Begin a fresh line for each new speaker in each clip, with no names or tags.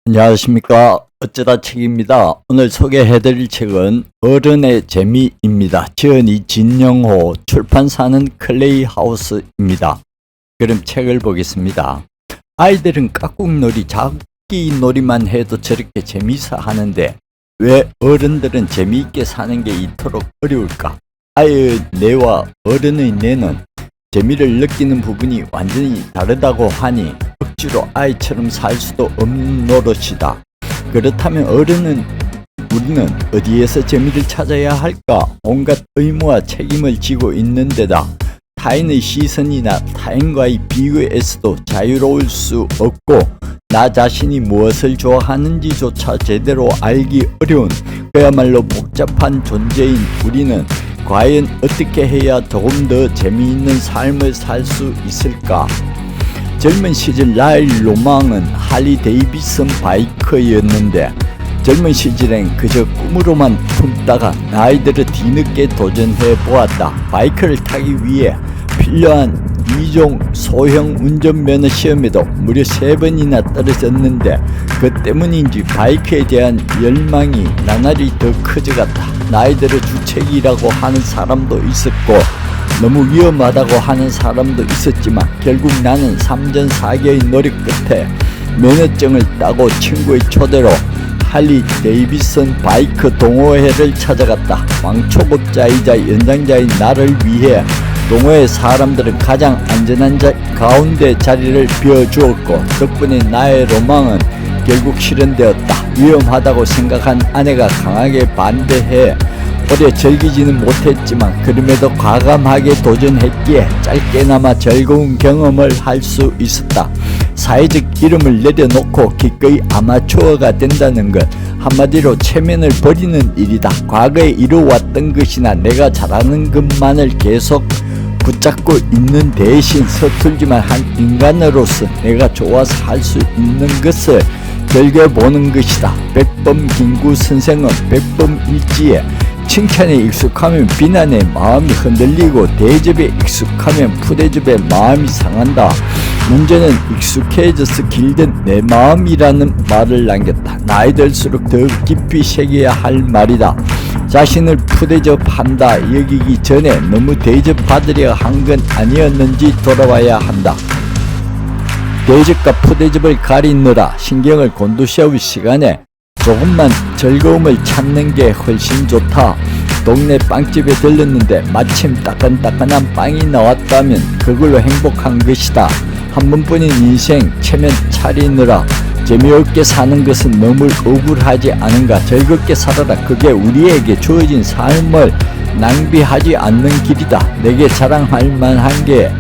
안녕하십니까. 어쩌다 책입니다. 오늘 소개해드릴 책은 어른의 재미입니다. 지은이 진영호, 출판사는 클레이하우스입니다. 그럼 책을 보겠습니다. 아이들은 깍꿍놀이, 잡기놀이만 해도 저렇게 재미있어 하는데 왜 어른들은 재미있게 사는 게 이토록 어려울까? 아이의 뇌와 어른의 뇌는 재미를 느끼는 부분이 완전히 다르다고 하니 억지로 아이처럼 살 수도 없는 노릇이다. 그렇다면 우리는 어디에서 재미를 찾아야 할까? 온갖 의무와 책임을 지고 있는 데다 타인의 시선이나 타인과의 비교에서도 자유로울 수 없고 나 자신이 무엇을 좋아하는지조차 제대로 알기 어려운 그야말로 복잡한 존재인 우리는 과연 어떻게 해야 조금 더 재미있는 삶을 살 수 있을까? 젊은 시절 나의 로망은 할리 데이비슨 바이크였는데 젊은 시절엔 그저 꿈으로만 품다가 나이 들어 뒤늦게 도전해 보았다. 바이크를 타기 위해 필요한 2종 소형 운전면허 시험에도 무려 3번이나 떨어졌는데 그 때문인지 바이크에 대한 열망이 나날이 더 커져갔다. 나이 들어 주책이라고 하는 사람도 있었고 너무 위험하다고 하는 사람도 있었지만 결국 나는 3전 4개의 노력 끝에 면허증을 따고 친구의 초대로 할리 데이비슨 바이크 동호회를 찾아갔다. 왕초급자이자 연장자인 나를 위해 동호회 사람들은 가장 안전한 가운데 자리를 비워주었고 덕분에 나의 로망은 결국 실현되었다. 위험하다고 생각한 아내가 강하게 반대해 오래 즐기지는 못했지만 그럼에도 과감하게 도전했기에 짧게나마 즐거운 경험을 할 수 있었다. 사회적 이름을 내려놓고 기꺼이 아마추어가 된다는 것, 한마디로 체면을 버리는 일이다. 과거에 이루어왔던 것이나 내가 잘하는 것만을 계속 붙잡고 있는 대신 서툴지만 한 인간으로서 내가 좋아서 할 수 있는 것을 즐겨보는 것이다. 백범 김구 선생은 백범일지에 칭찬에 익숙하면 비난에 마음이 흔들리고 대접에 익숙하면 푸대접에 마음이 상한다. 문제는 익숙해져서 길든 내 마음이라는 말을 남겼다. 나이 들수록 더 깊이 새겨야 할 말이다. 자신을 푸대접한다 여기기 전에 너무 대접받으려 한 건 아니었는지 돌아봐야 한다. 대접과 푸대접을 가리느라 신경을 곤두세울 시간에 조금만 즐거움을 찾는 게 훨씬 좋다. 동네 빵집에 들렀는데 마침 따끈따끈한 빵이 나왔다면 그걸로 행복한 것이다. 한 번뿐인 인생 체면 차리느라 재미없게 사는 것은 너무 억울하지 않은가? 즐겁게 살아라. 그게 우리에게 주어진 삶을 낭비하지 않는 길이다. 내게 자랑할 만한 게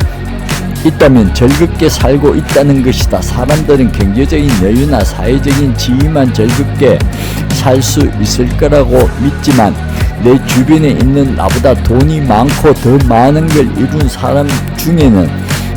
있다면 즐겁게 살고 있다는 것이다. 사람들은 경제적인 여유나 사회적인 지위만 즐겁게 살 수 있을 거라고 믿지만 내 주변에 있는 나보다 돈이 많고 더 많은 걸 이룬 사람 중에는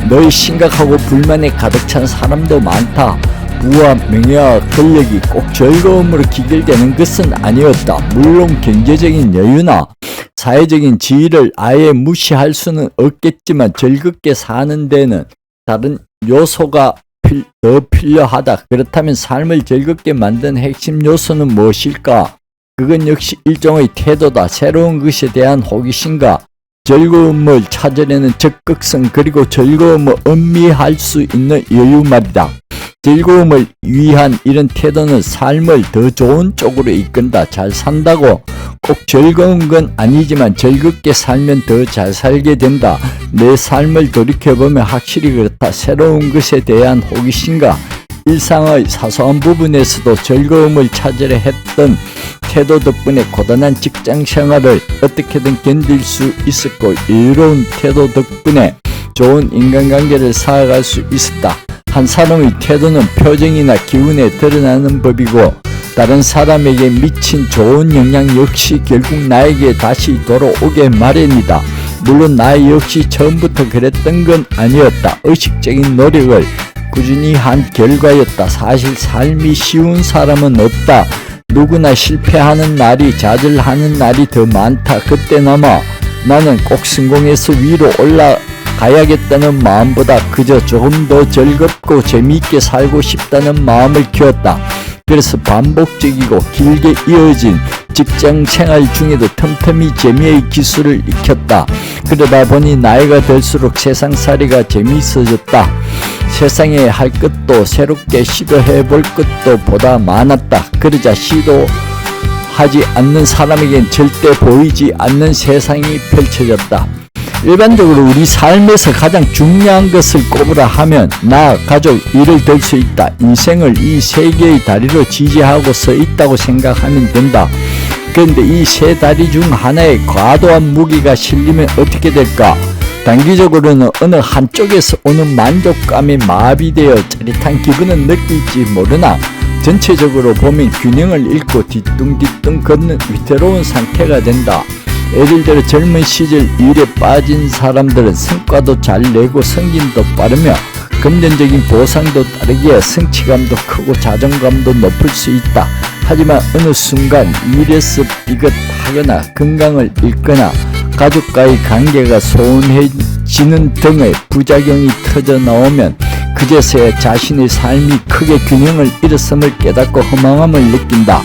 늘 심각하고 불만에 가득 찬 사람도 많다. 부와 명예와 권력이 꼭 즐거움으로 기결되는 것은 아니었다. 물론 경제적인 여유나 사회적인 지위를 아예 무시할 수는 없겠지만 즐겁게 사는 데는 다른 요소가 더 필요하다. 그렇다면 삶을 즐겁게 만든 핵심 요소는 무엇일까? 그건 역시 일종의 태도다. 새로운 것에 대한 호기심과 즐거움을 찾으려는 적극성 그리고 즐거움을 음미할 수 있는 여유 말이다. 즐거움을 위한 이런 태도는 삶을 더 좋은 쪽으로 이끈다. 잘 산다고 꼭 즐거운 건 아니지만 즐겁게 살면 더 잘 살게 된다. 내 삶을 돌이켜보면 확실히 그렇다. 새로운 것에 대한 호기심과 일상의 사소한 부분에서도 즐거움을 찾으려 했던 태도 덕분에 고단한 직장 생활을 어떻게든 견딜 수 있었고 여유로운 태도 덕분에 좋은 인간관계를 쌓아갈 수 있었다. 한 사람의 태도는 표정이나 기운에 드러나는 법이고 다른 사람에게 미친 좋은 영향 역시 결국 나에게 다시 돌아오게 마련이다. 물론 나 역시 처음부터 그랬던 건 아니었다. 의식적인 노력을 꾸준히 한 결과였다. 사실 삶이 쉬운 사람은 없다. 누구나 실패하는 날이 좌절하는 날이 더 많다. 그때나마 나는 꼭 성공해서 위로 올라가야겠다는 마음보다 그저 조금 더 즐겁고 재미있게 살고 싶다는 마음을 키웠다. 그래서 반복적이고 길게 이어진 직장 생활 중에도 틈틈이 재미의 기술을 익혔다. 그러다 보니 나이가 들수록 세상살이가 재미있어졌다. 세상에 할 것도 새롭게 시도해볼 것도 보다 많았다. 그러자 시도하지 않는 사람에겐 절대 보이지 않는 세상이 펼쳐졌다. 일반적으로 우리 삶에서 가장 중요한 것을 꼽으라 하면 나, 가족, 일을 들 수 있다. 인생을 이 세 개의 다리로 지지하고 서 있다고 생각하면 된다. 그런데 이 세 다리 중 하나에 과도한 무게가 실리면 어떻게 될까? 단기적으로는 어느 한쪽에서 오는 만족감에 마비되어 짜릿한 기분은 느낄지 모르나 전체적으로 보면 균형을 잃고 뒤뚱뒤뚱 걷는 위태로운 상태가 된다. 예를 들어 젊은 시절 일에 빠진 사람들은 성과도 잘 내고 승진도 빠르며 금전적인 보상도 따르기에 성취감도 크고 자존감도 높을 수 있다. 하지만 어느 순간 일에서 삐끗하거나 건강을 잃거나 가족과의 관계가 소원해지는 등의 부작용이 터져 나오면 그제서야 자신의 삶이 크게 균형을 잃었음을 깨닫고 허망함을 느낀다.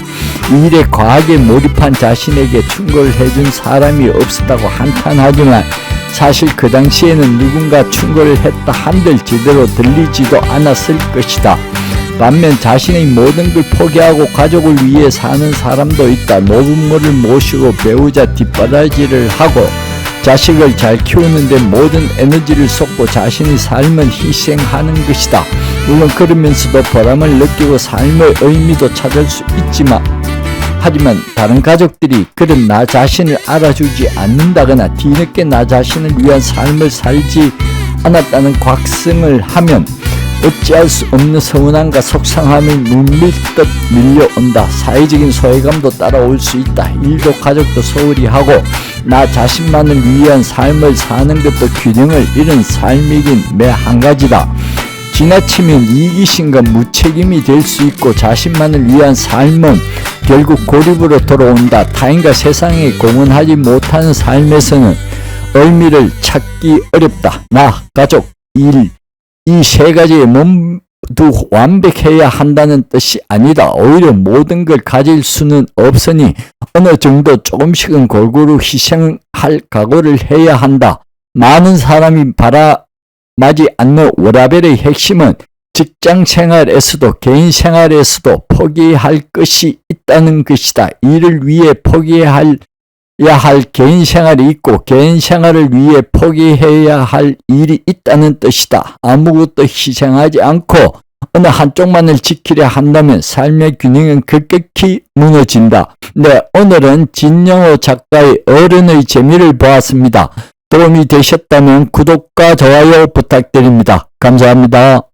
일에 과하게 몰입한 자신에게 충고를 해준 사람이 없었다고 한탄하지만 사실 그 당시에는 누군가 충고를 했다 한들 제대로 들리지도 않았을 것이다. 반면 자신의 모든 걸 포기하고 가족을 위해 사는 사람도 있다. 노부모를 모시고 배우자 뒷바라지를 하고 자식을 잘 키우는데 모든 에너지를 쏟고 자신의 삶은 희생하는 것이다. 물론 그러면서도 보람을 느끼고 삶의 의미도 찾을 수 있지만 하지만 다른 가족들이 그런 나 자신을 알아주지 않는다거나 뒤늦게 나 자신을 위한 삶을 살지 않았다는 곽승을 하면 어찌할 수 없는 서운함과 속상함이 물밀듯 밀려온다. 사회적인 소외감도 따라올 수 있다. 일도 가족도 소홀히 하고 나 자신만을 위한 삶을 사는 것도 균형을 잃은 삶이긴 매 한 가지다. 지나치면 이기심과 무책임이 될 수 있고 자신만을 위한 삶은 결국 고립으로 돌아온다. 타인과 세상에 공헌하지 못하는 삶에서는 의미를 찾기 어렵다. 나, 가족, 일, 이 세 가지에 모두 완벽해야 한다는 뜻이 아니다. 오히려 모든 걸 가질 수는 없으니 어느 정도 조금씩은 골고루 희생할 각오를 해야 한다. 많은 사람이 바라마지 않는 워라밸의 핵심은 직장 생활에서도 개인 생활에서도 포기할 것이 있다는 것이다. 이를 위해 포기해야 할 개인 생활이 있고 개인 생활을 위해 포기해야 할 일이 있다는 뜻이다. 아무것도 희생하지 않고 어느 한쪽만을 지키려 한다면 삶의 균형은 급격히 무너진다. 네, 오늘은 진영호 작가의 어른의 재미를 보았습니다. 도움이 되셨다면 구독과 좋아요 부탁드립니다. 감사합니다.